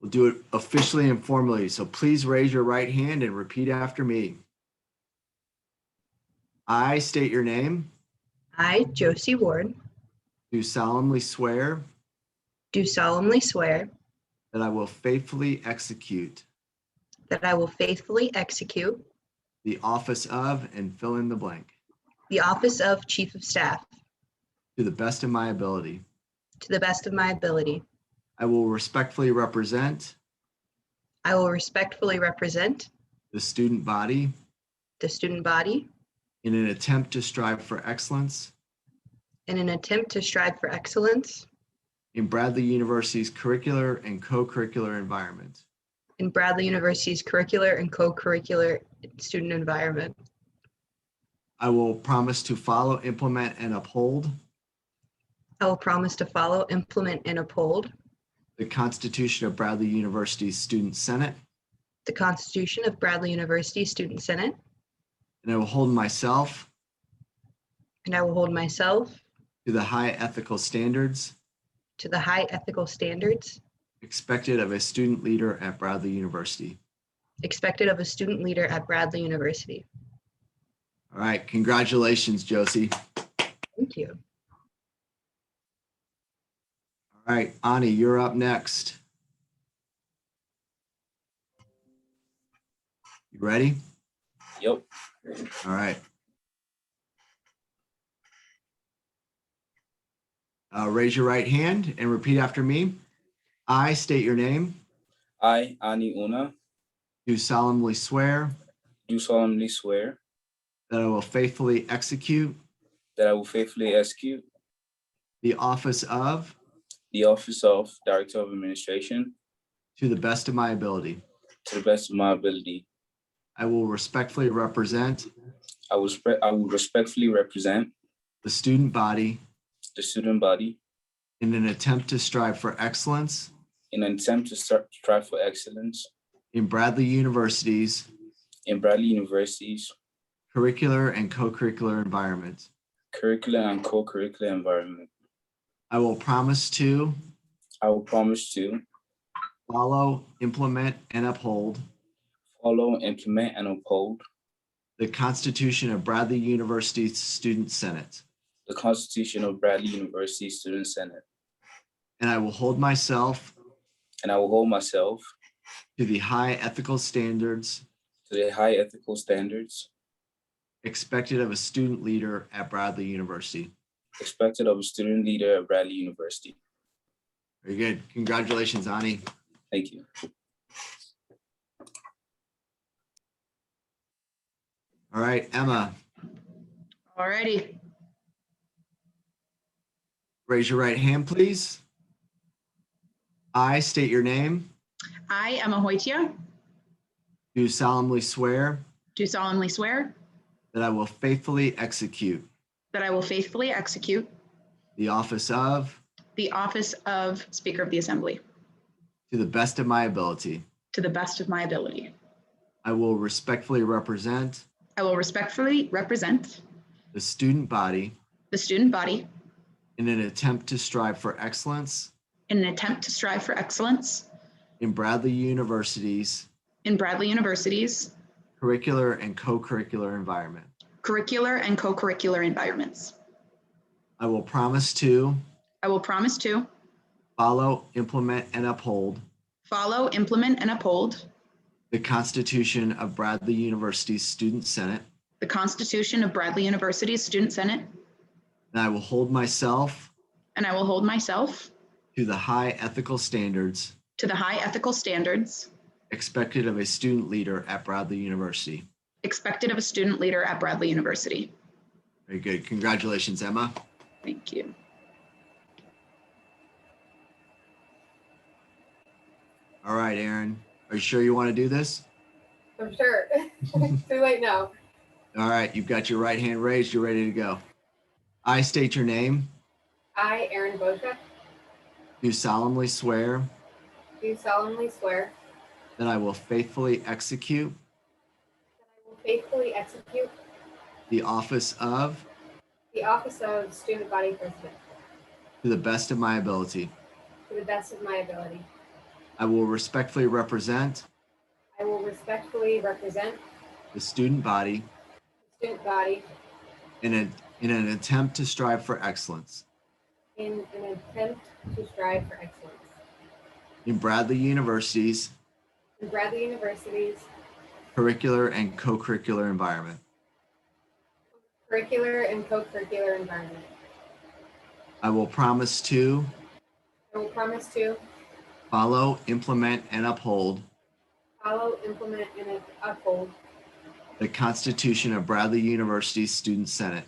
We'll do it officially and formally. So please raise your right hand and repeat after me. I state your name. I, Josie Ward, Do solemnly swear do solemnly swear that I will faithfully execute that I will faithfully execute the office of and fill in the blank the office of Chief of Staff to the best of my ability. to the best of my ability. I will respectfully represent I will respectfully represent the student body the student body in an attempt to strive for excellence in an attempt to strive for excellence in Bradley University's curricular and co-curricular environment. in Bradley University's curricular and co-curricular student environment. I will promise to follow, implement, and uphold I will promise to follow, implement, and uphold the Constitution of Bradley University's Student Senate, the Constitution of Bradley University Student Senate, and I will hold myself and I will hold myself to the high ethical standards to the high ethical standards expected of a student leader at Bradley University. expected of a student leader at Bradley University. All right, congratulations, Josie. Thank you. All right, Ani, you're up next. You ready? Yep. All right. Raise your right hand and repeat after me. I state your name. I, Ani Una, Do solemnly swear do solemnly swear that I will faithfully execute that I will faithfully execute the office of the office of Director of Administration to the best of my ability. to the best of my ability. I will respectfully represent I will respectfully represent the student body the student body in an attempt to strive for excellence in an attempt to strive for excellence in Bradley University's in Bradley University's curricular and co-curricular environment. curricular and co-curricular environment. I will promise to I will promise to follow, implement, and uphold follow, implement, and uphold the Constitution of Bradley University Student Senate, the Constitution of Bradley University Student Senate, and I will hold myself and I will hold myself to the high ethical standards to the high ethical standards expected of a student leader at Bradley University. expected of a student leader at Bradley University. Very good. Congratulations, Ani. Thank you. All right, Emma, Alrighty. raise your right hand, please. I state your name. I, Emma Hoytia, Do solemnly swear do solemnly swear that I will faithfully execute that I will faithfully execute the office of the office of Speaker of the Assembly to the best of my ability. to the best of my ability. I will respectfully represent I will respectfully represent the student body the student body in an attempt to strive for excellence in an attempt to strive for excellence in Bradley University's in Bradley University's curricular and co-curricular environment. curricular and co-curricular environments. I will promise to I will promise to follow, implement, and uphold follow, implement, and uphold the Constitution of Bradley University's Student Senate, the Constitution of Bradley University's Student Senate, and I will hold myself and I will hold myself to the high ethical standards to the high ethical standards expected of a student leader at Bradley University. expected of a student leader at Bradley University. Very good. Congratulations, Emma. Thank you. All right, Aaron, are you sure you want to do this? I'm sure. Too late now. All right, you've got your right hand raised. You're ready to go. I state your name. I, Erin Boja, Do solemnly swear do solemnly swear that I will faithfully execute that I will faithfully execute the office of the office of Student Body President to the best of my ability. to the best of my ability. I will respectfully represent I will respectfully represent the student body the student body in an attempt to strive for excellence in an attempt to strive for excellence in Bradley University's in Bradley University's curricular and co-curricular environment. curricular and co-curricular environment. I will promise to I will promise to follow, implement, and uphold follow, implement, and uphold the Constitution of Bradley University's Student Senate,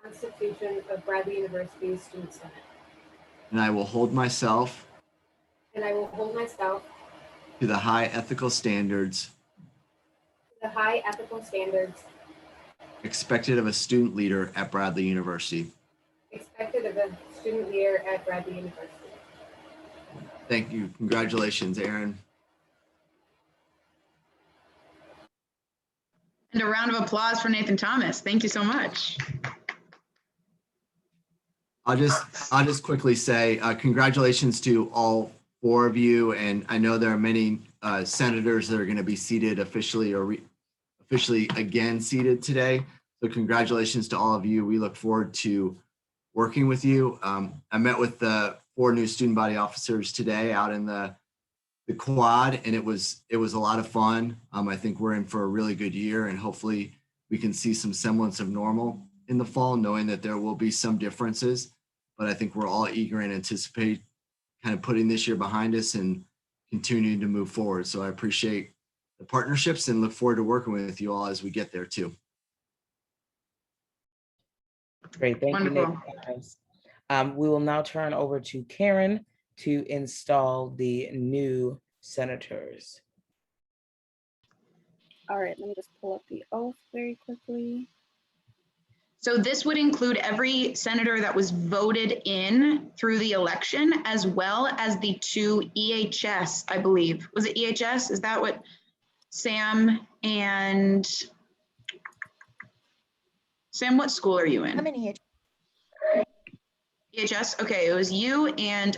the Constitution of Bradley University's Student Senate. and I will hold myself And I will hold myself to the high ethical standards to the high ethical standards expected of a student leader at Bradley University. expected of a student leader at Bradley University. Thank you. Congratulations, Aaron. And a round of applause for Nathan Thomas. Thank you so much. I'll just quickly say congratulations to all four of you. And I know there are many senators that are going to be seated officially or officially again seated today. So congratulations to all of you. We look forward to working with you. I met with the 4 new student body officers today out in the quad, and it was a lot of fun. I think we're in for a really good year, and hopefully we can see some semblance of normal in the fall, knowing that there will be some differences. But I think we're all eager and anticipate kind of putting this year behind us and continuing to move forward. So I appreciate the partnerships and look forward to working with you all as we get there too. Great, thank you, Wonderful. Nathan. We will now turn over to Karen to install the new senators. All right, let me just pull up the oath very quickly. So this would include every senator that was voted in through the election, as well as the 2 EHS, I believe. Was it EHS? Is that what Sam and Sam, what school are you in? I'm in here. EHS? Okay, it was you and,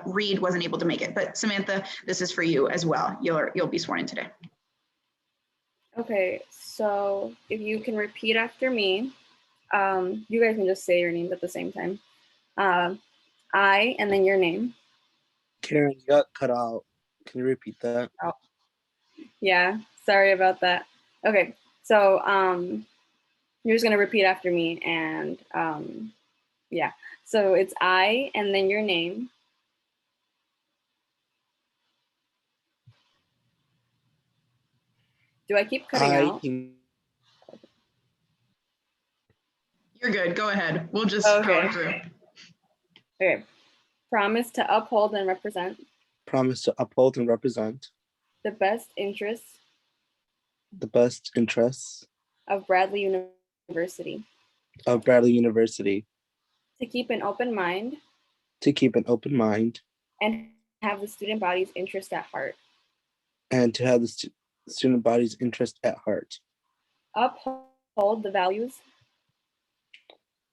Reed wasn't able to make it, but Samantha, this is for you as well. You'll be sworn in today. Okay, so if you can repeat after me, you guys can just say your names at the same time. I, and then your name. Karen, you got cut out. Can you repeat that? Yeah, sorry about that. Okay, so you're just gonna repeat after me, and yeah. So it's I, and then your name. Do I keep cutting out? You're good, go ahead. We'll just Okay. power through. Okay. Promise to uphold and represent Promise to uphold and represent the best interests the best interests of Bradley University, of Bradley University, to keep an open mind to keep an open mind and have the student body's interest at heart. and to have the student body's interest at heart. Uphold the values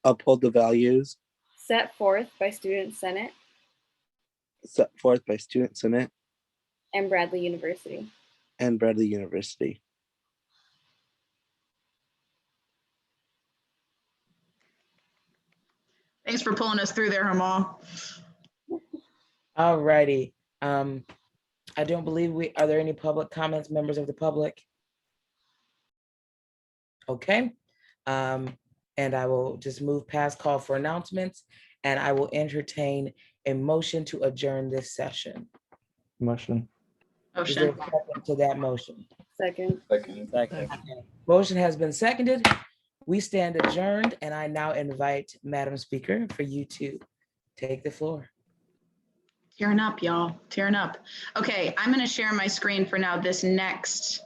Uphold the values set forth by Student Senate set forth by Student Senate and Bradley University. and Bradley University. Thanks for pulling us through there, Hamal. All righty. I don't believe are there any public comments, members of the public? Okay. And I will just move past call for announcements, and I will entertain a motion to adjourn this session. Motion. Is there Motion. a second to that motion? Second. Second. Motion has been seconded. We stand adjourned, and I now invite Madam Speaker for you to take the floor. Tearing up, y'all, tearing up. Okay, I'm gonna share my screen for now this next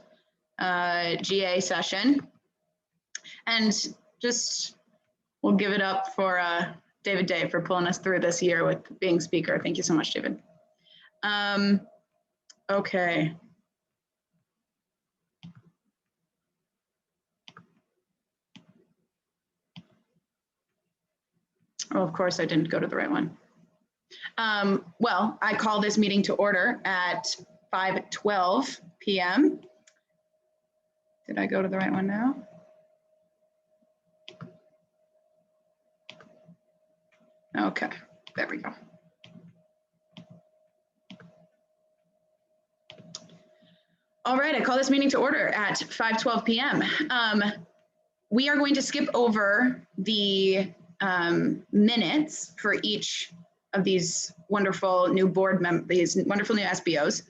GA session. And just, we'll give it up for David Day for pulling us through this year with being speaker. Thank you so much, David. Okay. Oh, of course, I didn't go to the right one. Well, I call this meeting to order at 5:12 p.m. Did I go to the right one now? Okay, there we go. All right, I call this meeting to order at 5:12 p.m. We are going to skip over the minutes for each of these wonderful new these wonderful new SBOs.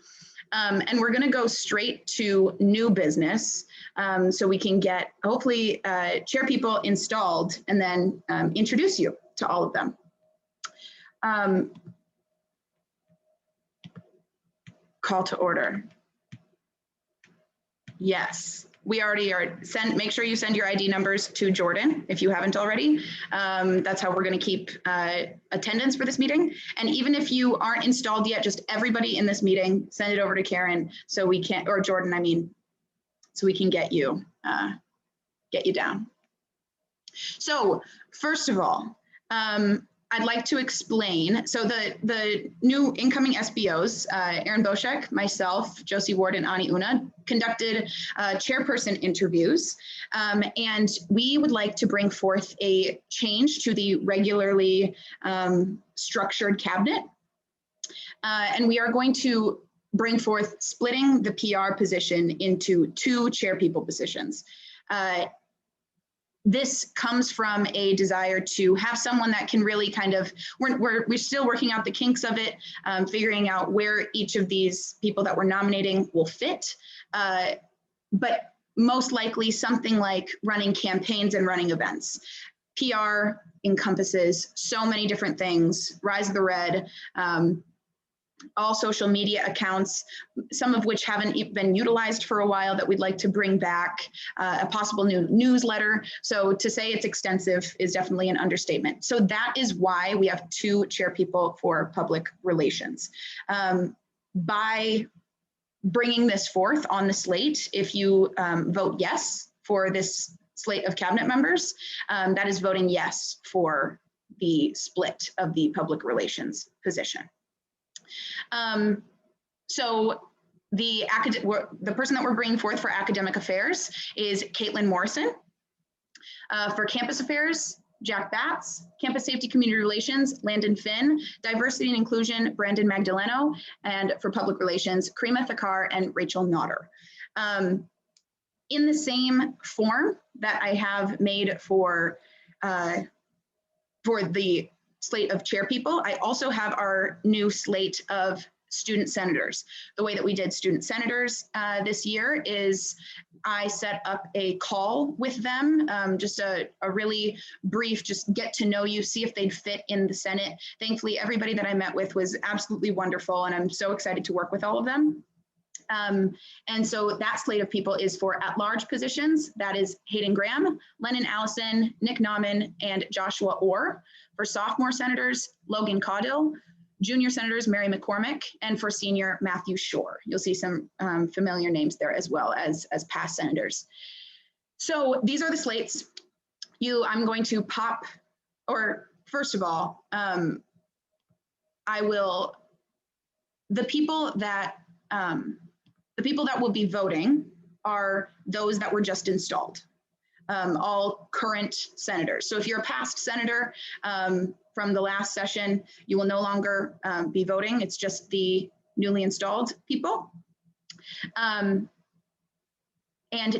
And we're going to go straight to new business so we can get hopefully chair people installed and then introduce you to all of them. Call to order. Yes, we already are. Make sure you send your ID numbers to Jordan if you haven't already. That's how we're going to keep attendance for this meeting. And even if you aren't installed yet, just everybody in this meeting, send it over to Karen so we can, or Jordan, I mean, so we can get you down. So first of all, I'd like to explain. So the new incoming SBOs, Aaron Boschek, myself, Josie Ward, and Ani Una conducted chairperson interviews. And we would like to bring forth a change to the regularly structured cabinet. And we are going to bring forth splitting the PR position into 2 chairpeople positions. This comes from a desire to have someone that can really kind of, we're still working out the kinks of it, figuring out where each of these people that we're nominating will fit. But most likely something like running campaigns and running events. PR encompasses so many different things, Rise of the Red, all social media accounts, some of which haven't been utilized for a while that we'd like to bring back, a possible new newsletter. So to say it's extensive is definitely an understatement. So that is why we have 2 chair people for public relations. By bringing this forth on the slate, if you vote yes for this slate of cabinet members, that is voting yes for the split of the public relations position. So the person that we're bringing forth for academic affairs is Caitlin Morrison. For campus affairs, Jack Batts. Campus safety community relations, Landon Finn. Diversity and inclusion, Brandon Magdaleno. And for public relations, Karima Thakar and Rachel Nodder. In the same form that I have made for the slate of chair people, I also have our new slate of student senators. The way that we did student senators this year is I set up a call with them, just a really brief, just get to know you, see if they'd fit in the Senate. Thankfully, everybody that I met with was absolutely wonderful, and I'm so excited to work with all of them. And so that slate of people is for at-large positions. That is Hayden Graham, Lennon Allison, Nick Nauman, and Joshua Orr. For sophomore senators, Logan Caudill. Junior senators, Mary McCormick, and for senior, Matthew Shore. You'll see some familiar names there as well as past senators. So these are the slates. I'm going to pop, or first of all, the people that will be voting are those that were just installed, all current senators. So if you're a past senator from the last session, you will no longer be voting. It's just the newly installed people. And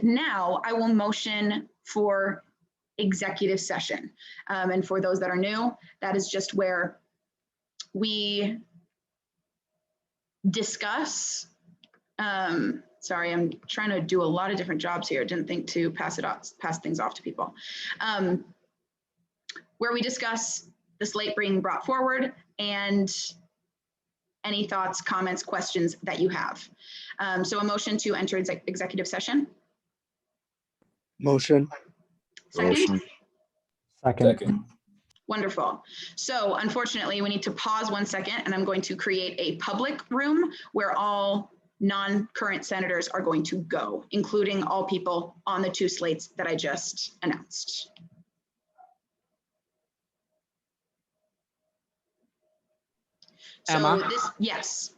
now I will motion for executive session. And for those that are new, that is just where we discuss, sorry, I'm trying to do a lot of different jobs here. Didn't think to pass things off to people. Where we discuss the slate being brought forward and any thoughts, comments, questions that you have. So a motion to enter executive session. Motion. Second? Second. Wonderful. So unfortunately, we need to pause 1 second, and I'm going to create a public room where all non-current senators are going to go, including all people on the 2 slates that I just announced. So Emma? yes,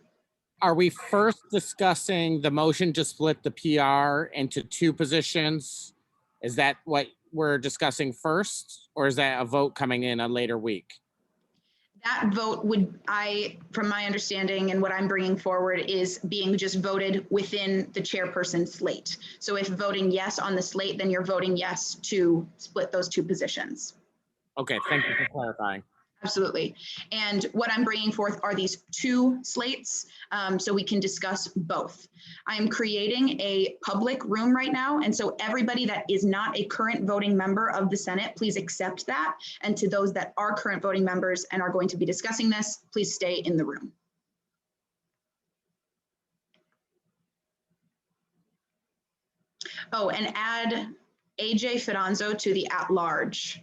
Are we first discussing the motion to split the PR into 2 positions? Is that what we're discussing first, or is that a vote coming in a later week? that vote would, from my understanding and what I'm bringing forward, is being just voted within the chairperson slate. So if voting yes on the slate, then you're voting yes to split those 2 positions. Okay, thank you for clarifying. Absolutely. And what I'm bringing forth are these 2 slates, so we can discuss both. I'm creating a public room right now, and so everybody that is not a current voting member of the Senate, please accept that. And to those that are current voting members and are going to be discussing this, please stay in the room. Oh, and add AJ Fidanzo to the at-large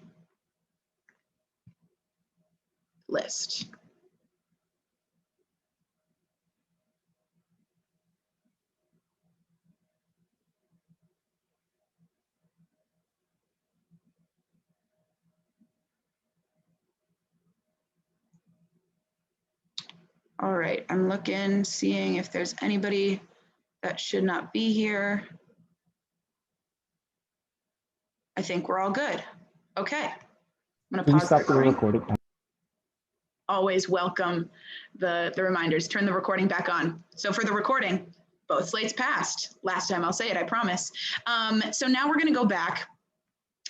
list. All right, I'm looking, seeing if there's anybody that should not be here. I think we're all good. Okay. I'm gonna pause the recording. Always welcome the reminders. Turn the recording back on. So for the recording, both slates passed. Last time I'll say it, I promise. So now we're gonna go back,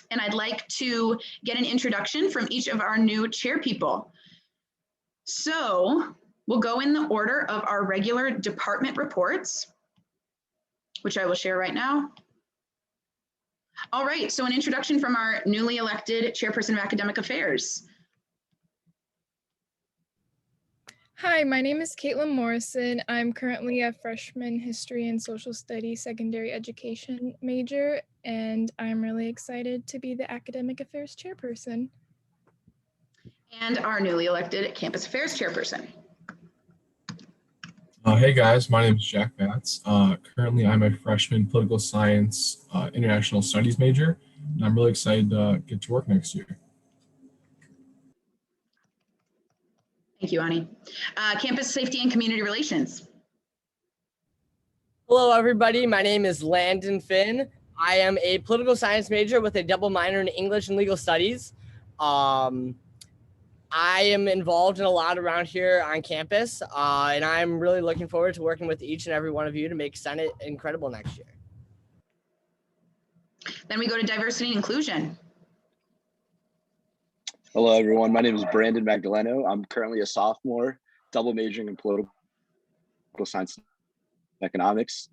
and I'd like to get an introduction from each of our new chair people. So we'll go in the order of our regular department reports, which I will share right now. All right, so an introduction from our newly elected chairperson of academic affairs. Hi, my name is Caitlin Morrison. I'm currently a freshman history and social studies secondary education major, and I'm really excited to be the academic affairs chairperson. And our newly elected campus affairs chairperson. Hey guys, my name is Jack Batts. Currently, I'm a freshman political science international studies major, and I'm really excited to get to work next year. Thank you, Ani. Campus safety and community relations. Hello, everybody. My name is Landon Finn. I am a political science major with a double minor in English and legal studies. I am involved in a lot around here on campus, and I'm really looking forward to working with each and every one of you to make Senate incredible next year. Then we go to diversity and inclusion. Hello, everyone. My name is Brandon Magdaleno. I'm currently a sophomore, double majoring in political science and economics.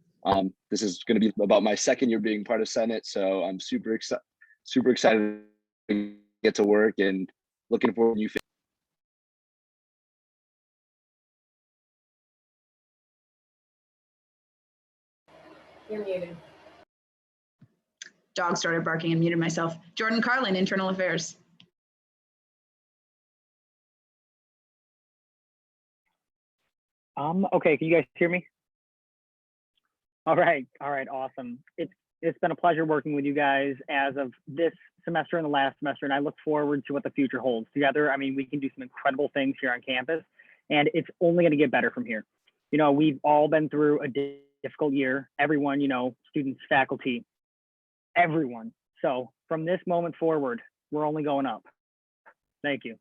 This is going to be about my 2nd year being part of Senate, so I'm super excited to get to work and looking forward to new. You're muted. Dog started barking and muted myself. Jordan Carlin, internal affairs. Okay, can you guys hear me? All right, awesome. It's been a pleasure working with you guys as of this semester and the last semester, and I look forward to what the future holds. Together, I mean, we can do some incredible things here on campus, and it's only going to get better from here. You know, we've all been through a difficult year. Everyone, you know, students, faculty, everyone. So from this moment forward, we're only going up. Thank you.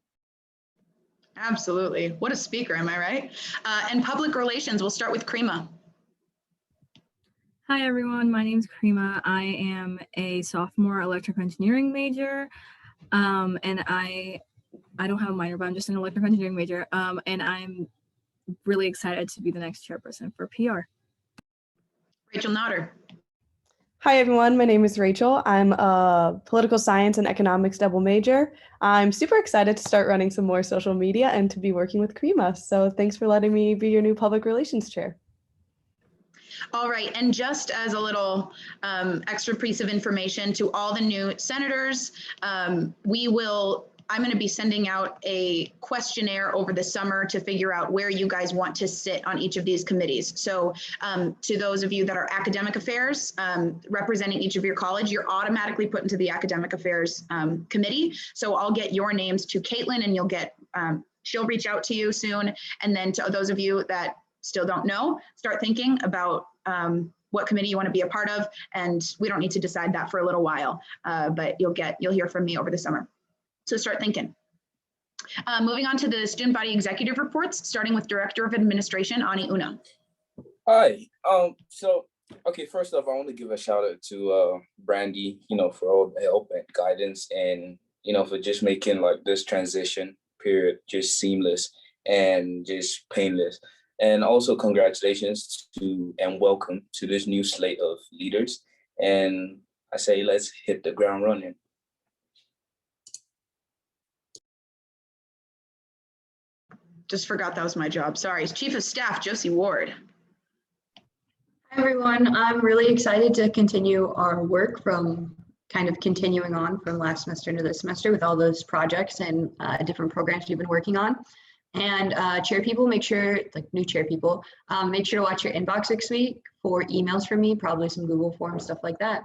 Absolutely. What a speaker, am I right? And public relations, we'll start with Krima. Hi, everyone. My name is Krima. I am a sophomore electrical engineering major, and I don't have a minor, but I'm just an electrical engineering major, and I'm really excited to be the next chairperson for PR. Rachel Notter. Hi, everyone. My name is Rachel. I'm a political science and economics double major. I'm super excited to start running some more social media and to be working with Krima. So thanks for letting me be your new public relations chair. All right, and just as a little extra piece of information to all the new senators, I'm going to be sending out a questionnaire over the summer to figure out where you guys want to sit on each of these committees. So to those of you that are academic affairs, representing each of your college, you're automatically put into the academic affairs committee. So I'll get your names to Caitlin, and you'll get she'll reach out to you soon. And then to those of you that still don't know, start thinking about what committee you want to be a part of. And we don't need to decide that for a little while, but you'll hear from me over the summer. So start thinking. Moving on to the student body executive reports, starting with Director of Administration, Ani Una. Hi. Okay, first off, I want to give a shout out to Brandy, for all the help and guidance, and for just making like this transition period just seamless and just painless. And also congratulations to and welcome to this new slate of leaders. And I say, let's hit the ground running. Just forgot that was my job. Sorry. Chief of Staff, Josie Ward. Hi, everyone. I'm really excited to continue our work from kind of continuing on from last semester into this semester with all those projects and different programs we've been working on. And chair people, make sure, like new chair people, make sure to watch your inbox next week for emails from me, probably some Google Forms, stuff like that.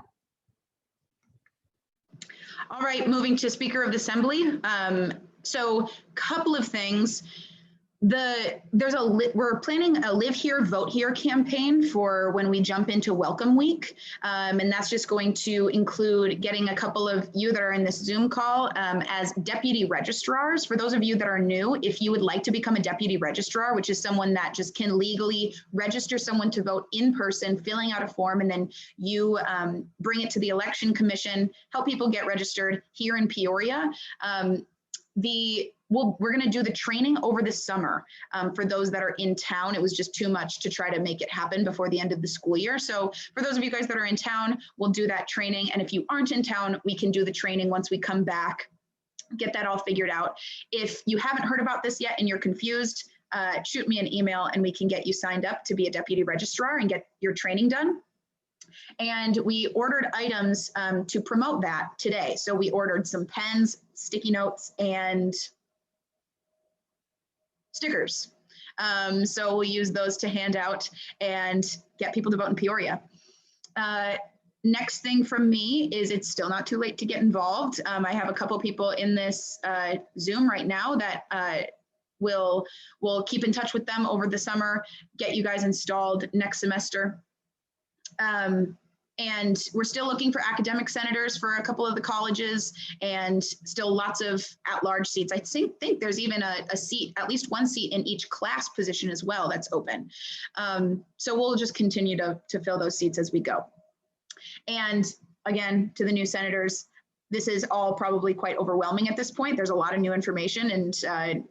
All right, moving to Speaker of the Assembly. So couple of things. We're planning a Live Here, Vote Here campaign for when we jump into Welcome Week. And that's just going to include getting a couple of you that are in this Zoom call as deputy registrars. For those of you that are new, if you would like to become a deputy registrar, which is someone that just can legally register someone to vote in person, filling out a form, and then you bring it to the Election Commission, help people get registered here in Peoria. We're going to do the training over the summer for those that are in town. It was just too much to try to make it happen before the end of the school year. So for those of you guys that are in town, we'll do that training. And if you aren't in town, we can do the training once we come back, get that all figured out. If you haven't heard about this yet and you're confused, shoot me an email and we can get you signed up to be a deputy registrar and get your training done. And we ordered items to promote that today. So we ordered some pens, sticky notes, and stickers. So we'll use those to hand out and get people to vote in Peoria. Next thing from me is it's still not too late to get involved. I have a couple people in this Zoom right now that we'll keep in touch with them over the summer, get you guys installed next semester. And we're still looking for academic senators for a couple of the colleges and still lots of at-large seats. I think there's even a seat, at least one seat in each class position as well that's open. So we'll just continue to fill those seats as we go. And again, to the new senators, this is all probably quite overwhelming at this point. There's a lot of new information and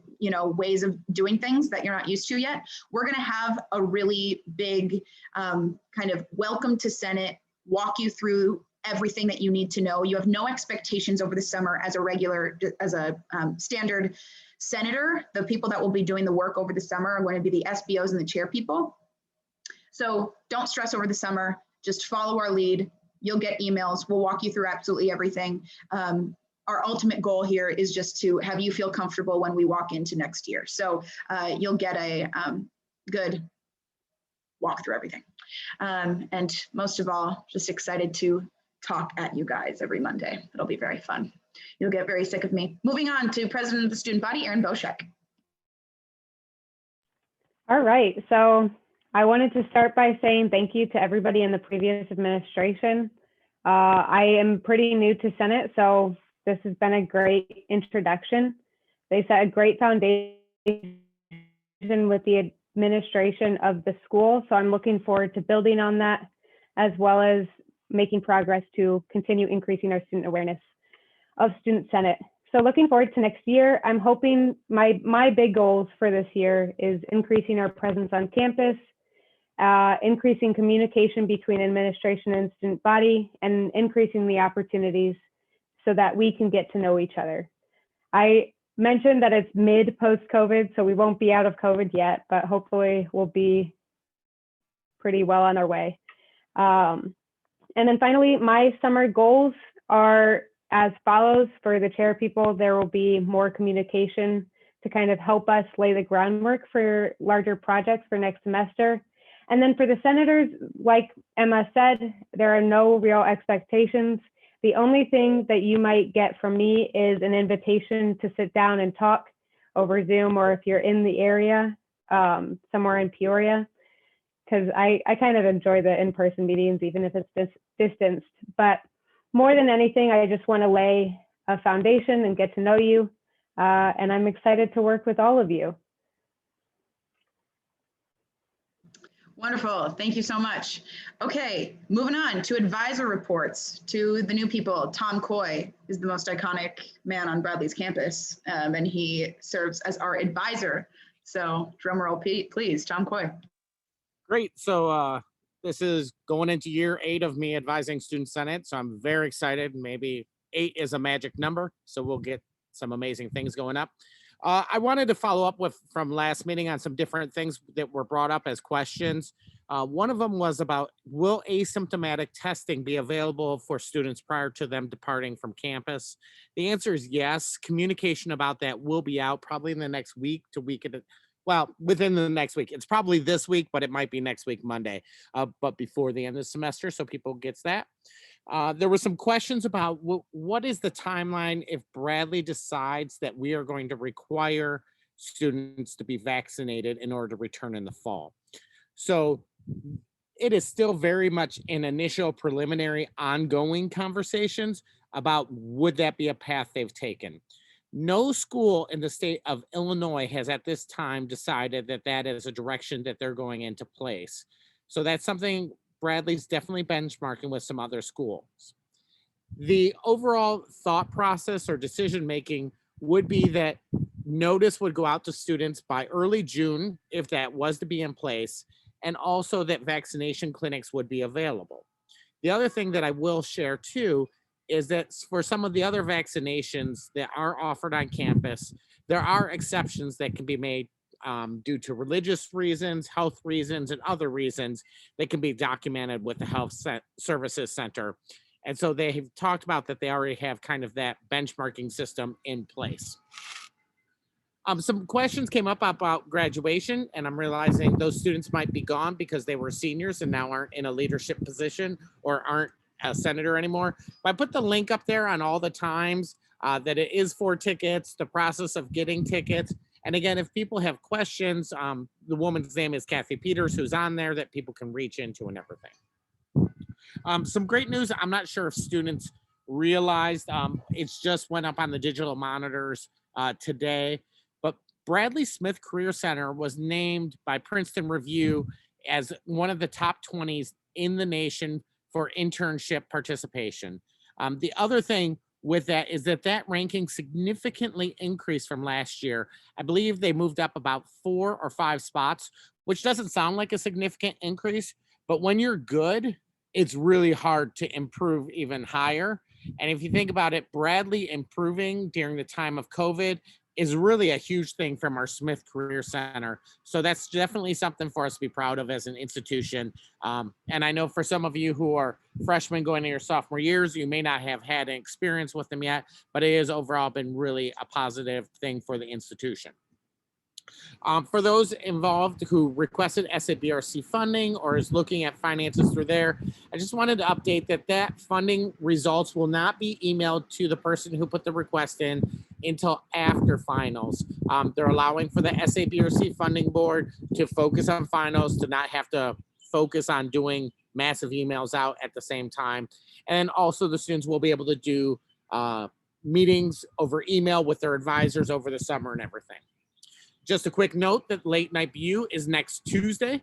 ways of doing things that you're not used to yet. We're going to have a really big kind of welcome to Senate, walk you through everything that you need to know. You have no expectations over the summer as a standard senator. The people that will be doing the work over the summer are going to be the SBOs and the chair people. So don't stress over the summer, just follow our lead. You'll get emails. We'll walk you through absolutely everything. Our ultimate goal here is just to have you feel comfortable when we walk into next year. So you'll get a good walk through everything. And most of all, just excited to talk at you guys every Monday. It'll be very fun. You'll get very sick of me. Moving on to President of the Student Body, Erin Boschek. All right, so I wanted to start by saying thank you to everybody in the previous administration. I am pretty new to Senate, so this has been a great introduction. They set a great foundation with the administration of the school, so I'm looking forward to building on that, as well as making progress to continue increasing our student awareness of Student Senate. So looking forward to next year, I'm hoping my big goals for this year is increasing our presence on campus, increasing communication between administration and student body, and increasing the opportunities so that we can get to know each other. I mentioned that it's mid post-COVID, so we won't be out of COVID yet, but hopefully we'll be pretty well on our way. And then finally, my summer goals are as follows. For the chair people, there will be more communication to kind of help us lay the groundwork for larger projects for next semester. And then for the senators, like Emma said, there are no real expectations. The only thing that you might get from me is an invitation to sit down and talk over Zoom, or if you're in the area, somewhere in Peoria, because I kind of enjoy the in-person meetings, even if it's distanced. But more than anything, I just want to lay a foundation and get to know you. And I'm excited to work with all of you. Wonderful. Thank you so much. Okay, moving on to advisor reports to the new people. Tom Coy is the most iconic man on Bradley's campus, and he serves as our advisor. So drum roll, please, Tom Coy. Great. So this is going into year 8 of me advising Student Senate. So I'm very excited. Maybe 8 is a magic number. So we'll get some amazing things going up. I wanted to follow up from last meeting on some different things that were brought up as questions. One of them was about, will asymptomatic testing be available for students prior to them departing from campus? The answer is yes. Communication about that will be out probably in the next week to within the next week. It's probably this week, but it might be next week, Monday, but before the end of the semester, so people gets that. There were some questions about what is the timeline if Bradley decides that we are going to require students to be vaccinated in order to return in the fall. So it is still very much in initial preliminary ongoing conversations about would that be a path they've taken. No school in the state of Illinois has at this time decided that that is a direction that they're going into place. So that's something Bradley's definitely benchmarking with some other schools. The overall thought process or decision-making would be that notice would go out to students by early June, if that was to be in place, and also that vaccination clinics would be available. The other thing that I will share too is that for some of the other vaccinations that are offered on campus, there are exceptions that can be made due to religious reasons, health reasons, and other reasons that can be documented with the Health Services Center. And so they have talked about that they already have kind of that benchmarking system in place. Some questions came up about graduation, and I'm realizing those students might be gone because they were seniors and now aren't in a leadership position or aren't a senator anymore. But I put the link up there on all the times that it is for tickets, the process of getting tickets. And again, if people have questions, the woman's name is Kathy Peters, who's on there that people can reach into and everything. Some great news. I'm not sure if students realized it's just went up on the digital monitors today, but Bradley Smith Career Center was named by Princeton Review as one of the top 20s in the nation for internship participation. The other thing with that is that ranking significantly increased from last year. I believe they moved up about 4 or 5 spots, which doesn't sound like a significant increase, but when you're good, it's really hard to improve even higher. And if you think about it, Bradley improving during the time of COVID is really a huge thing from our Smith Career Center. So that's definitely something for us to be proud of as an institution. And I know for some of you who are freshmen going into your sophomore years, you may not have had an experience with them yet, but it has overall been really a positive thing for the institution. For those involved who requested SABRC funding or is looking at finances through there, I just wanted to update that funding results will not be emailed to the person who put the request in until after finals. They're allowing for the SABRC funding board to focus on finals, to not have to focus on doing massive emails out at the same time. And also the students will be able to do meetings over email with their advisors over the summer and everything. Just a quick note that Late Night BU is next Tuesday.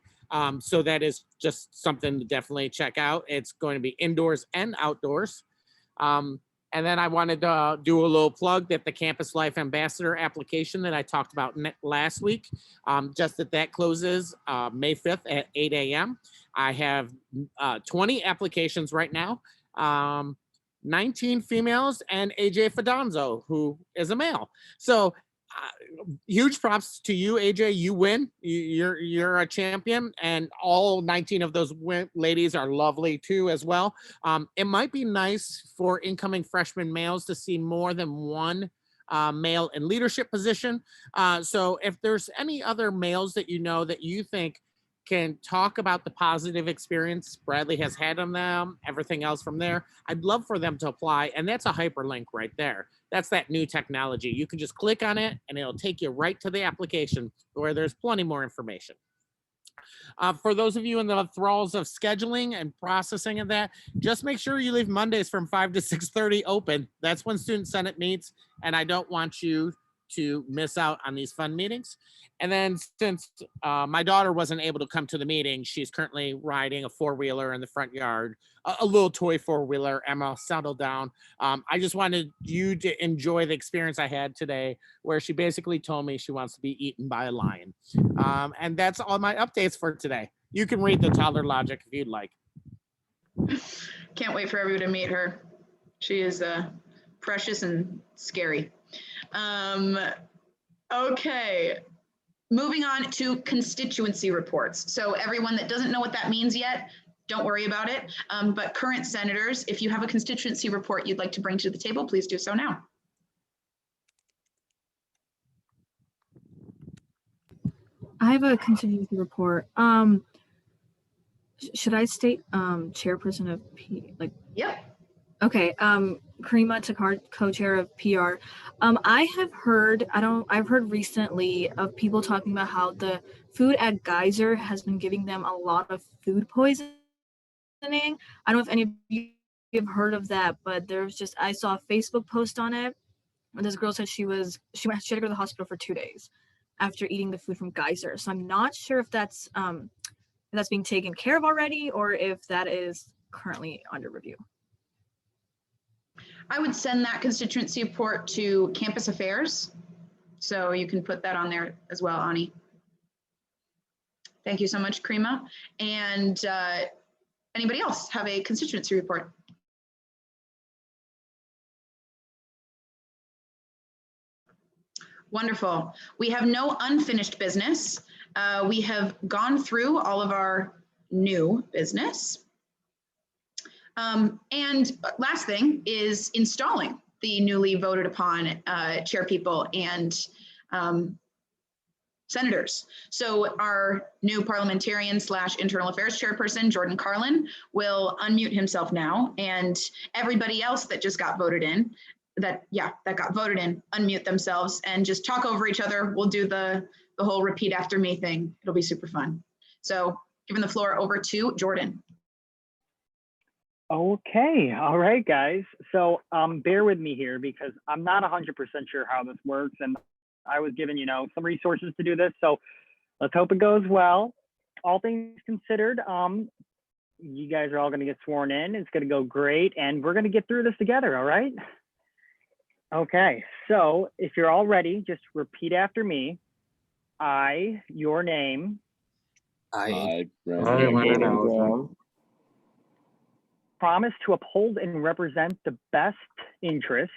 So that is just something to definitely check out. It's going to be indoors and outdoors. And then I wanted to do a little plug that the Campus Life Ambassador application that I talked about last week, just that closes May 5th at 8 a.m. I have 20 applications right now, 19 females and AJ Fidonzo, who is a male. So huge props to you, AJ. You win. You're a champion, and all 19 of those ladies are lovely too as well. It might be nice for incoming freshman males to see more than one male in leadership position. So if there's any other males that you know that you think can talk about the positive experience Bradley has had on them, everything else from there. I'd love for them to apply, and that's a hyperlink right there. That's that new technology. You can just click on it and it'll take you right to the application where there's plenty more information. For those of you in the thralls of scheduling and processing of that, just make sure you leave Mondays from 5 to 6:30 open. That's when Student Senate meets, and I don't want you to miss out on these fun meetings. And then since my daughter wasn't able to come to the meeting, she's currently riding a four-wheeler in the front yard, a little toy four-wheeler. Emma, settle down. I just wanted you to enjoy the experience I had today, where she basically told me she wants to be eaten by a lion. And that's all my updates for today. You can read the toddler logic if you'd like. Can't wait for everyone to meet her. She is precious and scary. Okay, moving on to constituency reports. So everyone that doesn't know what that means yet, don't worry about it. But current senators, if you have a constituency report you'd like to bring to the table, please do so now. I have a constituency report. Should I state chairperson of Yep. Okay, Karima Takar, co-chair of PR. I've heard recently of people talking about how the food at Geyser has been giving them a lot of food poisoning. I don't know if any of you have heard of that, but I saw a Facebook post on it, and this girl said she had to go to the hospital for 2 days after eating the food from Geyser. So I'm not sure if that's being taken care of already or if that is currently under review. I would send that constituency report to Campus Affairs. So you can put that on there as well, Ani. Thank you so much, Karima. And anybody else have a constituency report? Wonderful. We have no unfinished business. We have gone through all of our new business. And last thing is installing the newly voted upon chair people and senators. So our new parliamentarian / internal affairs chairperson, Jordan Carlin, will unmute himself now, and everybody else that just got voted in, that got voted in, unmute themselves and just talk over each other. We'll do the whole repeat after me thing. It'll be super fun. So giving the floor over to Jordan. Okay, all right, guys. So bear with me here because I'm not 100% sure how this works, and I was given, some resources to do this. So let's hope it goes well. All things considered, you guys are all going to get sworn in. It's going to go great, and we're going to get through this together. All right. Okay. So if you're all ready, just repeat after me. I, your name. I, promise to uphold and represent the best interest.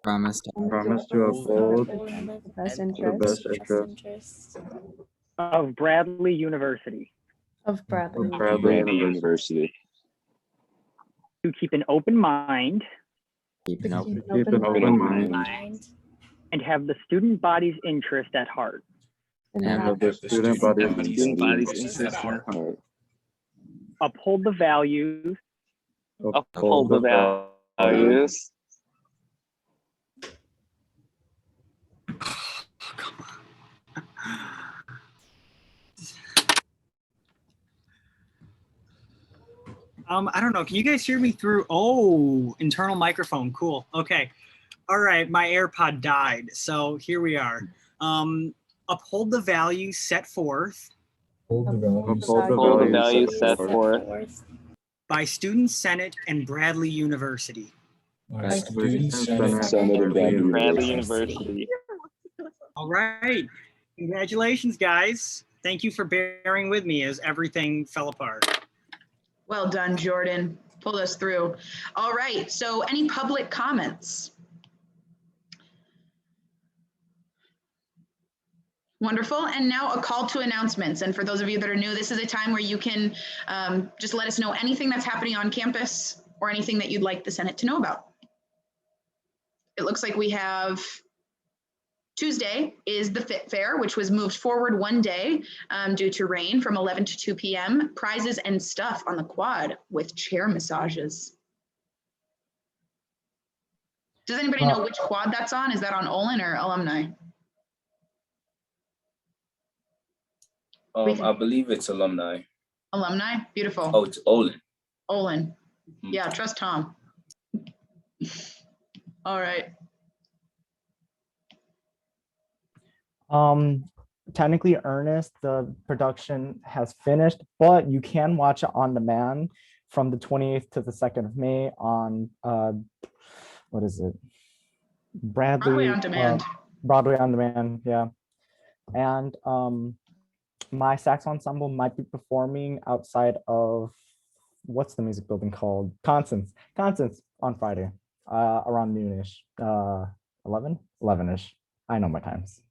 Promise to uphold the best interest of Bradley University. Of Bradley University. To keep an open mind. Keep an open mind. And have the student body's interest at heart. And have the student body's interest at heart. Uphold the values. Uphold the values. I don't know. Can you guys hear me through? Oh, internal microphone. Cool. Okay. All right. My AirPod died. So here we are. Uphold the values set forth. Uphold the values set forth. By Student Senate and Bradley University. By Student Senate and Bradley University. All right. Congratulations, guys. Thank you for bearing with me as everything fell apart. Well done, Jordan. Pulled us through. All right. So any public comments? Wonderful. And now a call to announcements. And for those of you that are new, this is a time where you can just let us know anything that's happening on campus or anything that you'd like the Senate to know about. It looks like we have Tuesday is the Fit Fair, which was moved forward one day due to rain from 11 to 2 p.m. Prizes and stuff on the quad with chair massages. Does anybody know which quad that's on? Is that on Olin or Alumni? I believe it's alumni. Alumni, beautiful. Oh, it's Olin. Olin. Yeah, trust Tom. All right. Technically, Ernest, the production has finished, but you can watch it on demand from the 28th to the 2nd of May on what is it? Broadway on demand. Broadway on demand, yeah. And my sax ensemble might be performing outside of, what's the music building called? Constance on Friday, around noonish, 11-ish. I know my times.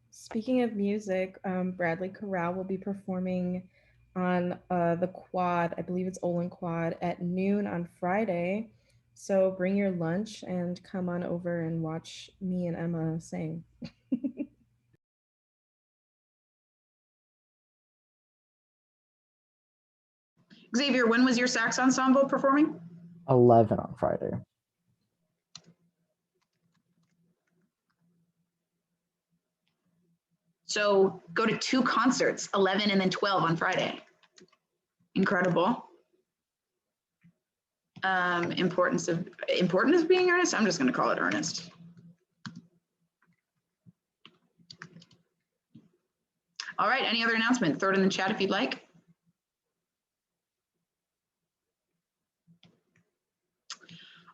Speaking of music, Bradley Corral will be performing on the quad, I believe it's Olin Quad, at noon on Friday. So bring your lunch and come on over and watch me and Emma sing. Xavier, when was your sax ensemble performing? 11 on Friday. So go to 2 concerts, 11 and then 12 on Friday. Incredible. Importance of being earnest. I'm just going to call it earnest. All right. Any other announcement? Throw it in the chat if you'd like.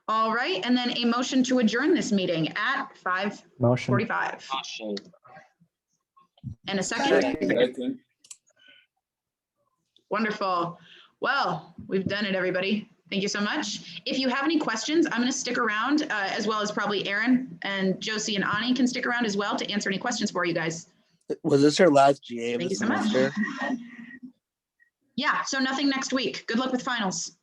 All right. And then a motion to adjourn this meeting at 5:45. Motion. And a second. Wonderful. Well, we've done it, everybody. Thank you so much. If you have any questions, I'm going to stick around, as well as probably Aaron and Josie and Ani can stick around as well to answer any questions for you guys. Was this her last GA of Thank the you so much. semester? Yeah, so nothing next week. Good luck with finals.